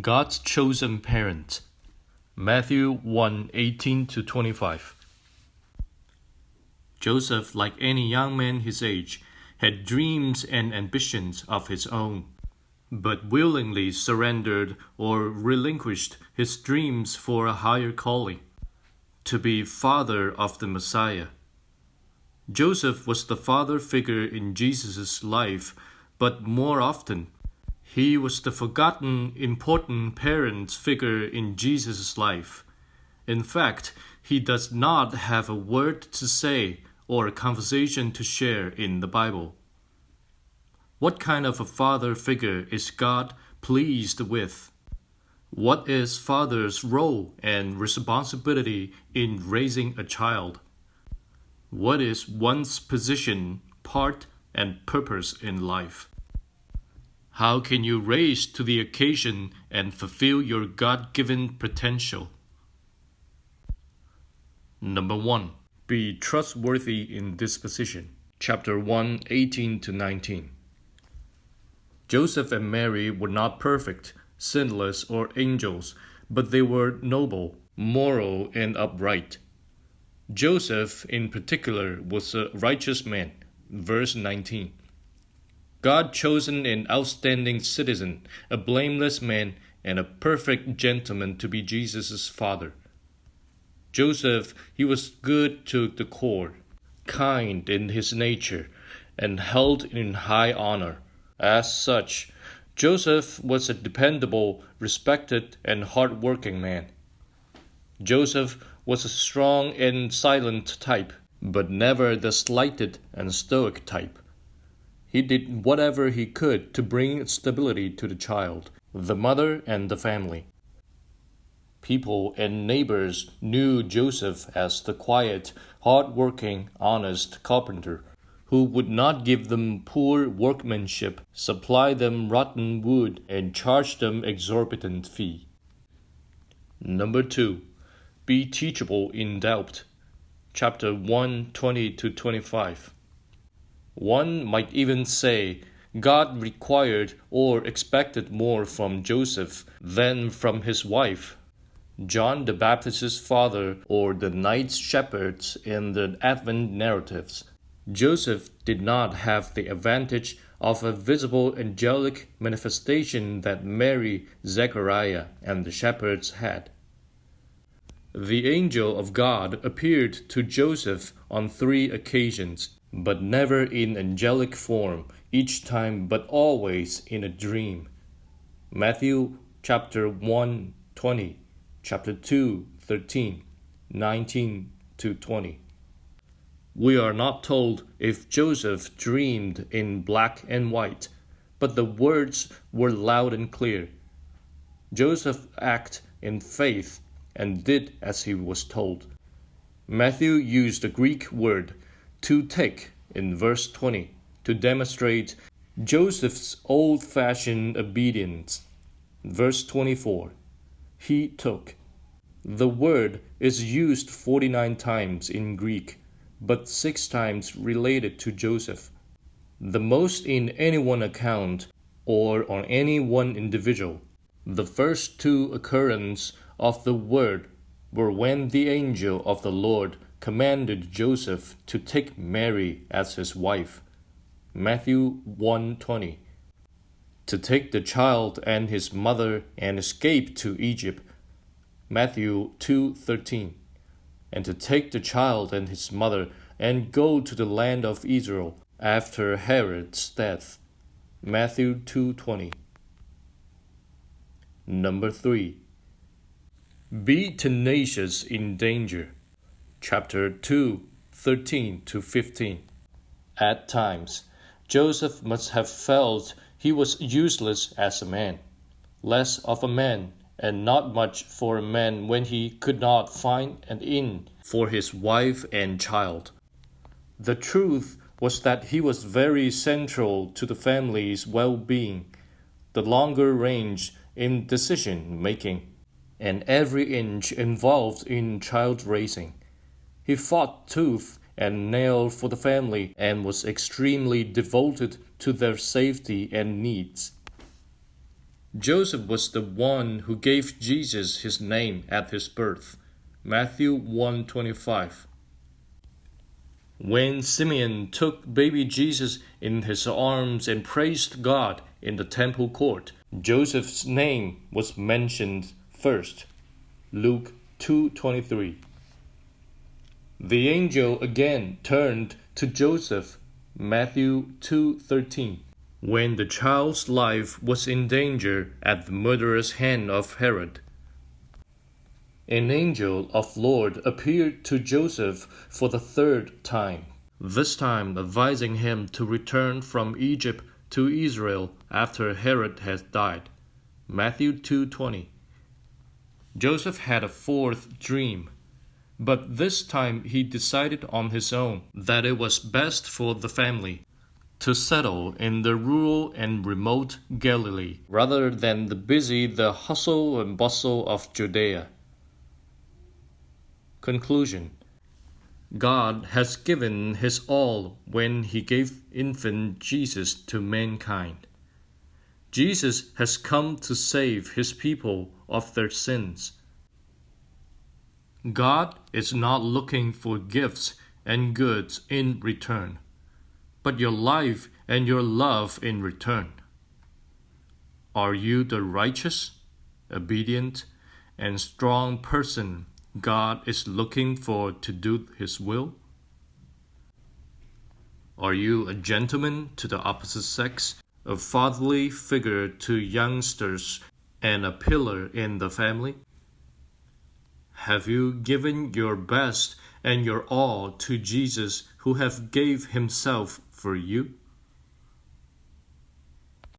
God's chosen parent. Matthew 1:18-25. Joseph, like any young man his age, had dreams and ambitions of his own, but willingly surrendered or relinquished his dreams for a higher calling, to be father of the Messiah. Joseph was the father figure in Jesus' life, but more often, he was the forgotten, important parent figure in Jesus' life. In fact, he does not have a word to say or a conversation to share in the Bible. What kind of a father figure is God pleased with? What is father's role and responsibility in raising a child? What is one's position, part, and purpose in life? How can you rise to the occasion and fulfill your God-given potential? Number 1. Be trustworthy in disposition. Chapter 1, 18-19. Joseph and Mary were not perfect, sinless, or angels, but they were noble, moral, and upright. Joseph, in particular, was a righteous man. Verse 19. God chosen an outstanding citizen, a blameless man, and a perfect gentleman to be Jesus' father. Joseph, he was good to the core, kind in his nature, and held in high honor. As such, Joseph was a dependable, respected, and hard-working man. Joseph was a strong and silent type, but never the slighted and stoic type. He did whatever he could to bring stability to the child, the mother, and the family. People and neighbors knew Joseph as the quiet, hard-working, honest carpenter who would not give them poor workmanship, supply them rotten wood, and charge them exorbitant fee. Number 2. Be teachable in doubt. Chapter 1, 20-25. One might even say God required or expected more from Joseph than from his wife. John the Baptist's father or the night shepherds in the Advent narratives. Joseph did not have the advantage of a visible angelic manifestation that Mary, Zechariah, and the shepherds had. The angel of God appeared to Joseph on 3 occasions, but never in angelic form, each time but always in a dream. Matthew chapter 1, 20, chapter 2, 13, 19-20. We are not told if Joseph dreamed in black and white, but the words were loud and clear. Joseph acted in faith and did as he was told. Matthew used the Greek word to take in verse 20 to demonstrate Joseph's old-fashioned obedience. Verse 24, he took. The word is used 49 times in Greek, but 6 times related to Joseph. The most in any one account or on any one individual. The first 2 occurrences of the word were when the angel of the Lord commanded Joseph to take Mary as his wife. Matthew 1:20. To take the child and his mother and escape to Egypt. Matthew 2:13. And to take the child and his mother and go to the land of Israel after Herod's death. Matthew 2:20. Number 3. Be tenacious in danger. Chapter 2, 13-15. At times, Joseph must have felt he was useless as a man, less of a man, and not much for a man when he could not find an inn for his wife and child. The truth was that he was very central to the family's well-being, the longer range in decision-making, and every inch involved in child-raising. He fought tooth and nail for the family and was extremely devoted to their safety and needs. Joseph was the one who gave Jesus his name at his birth. Matthew 1:25. When Simeon took baby Jesus in his arms and praised God in the temple court, Joseph's name was mentioned first. Luke 2:23. The angel again turned to Joseph. Matthew 2:13. When the child's life was in danger at the murderous hand of Herod, an angel of Lord appeared to Joseph for the third time, this time advising him to return from Egypt to Israel after Herod had died. Matthew 2:20. Joseph had a fourth dream, but this time he decided on his own that it was best for the family to settle in the rural and remote Galilee rather than the hustle and bustle of Judea. Conclusion. God has given his all when he gave infant Jesus to mankind. Jesus has come to save his people of their sins. God is not looking for gifts and goods in return, but your life and your love in return. Are you the righteous, obedient, and strong person God is looking for to do his will? Are you a gentleman to the opposite sex, a fatherly figure to youngsters, and a pillar in the family? Have you given your best and your all to Jesus, who have gave himself for you?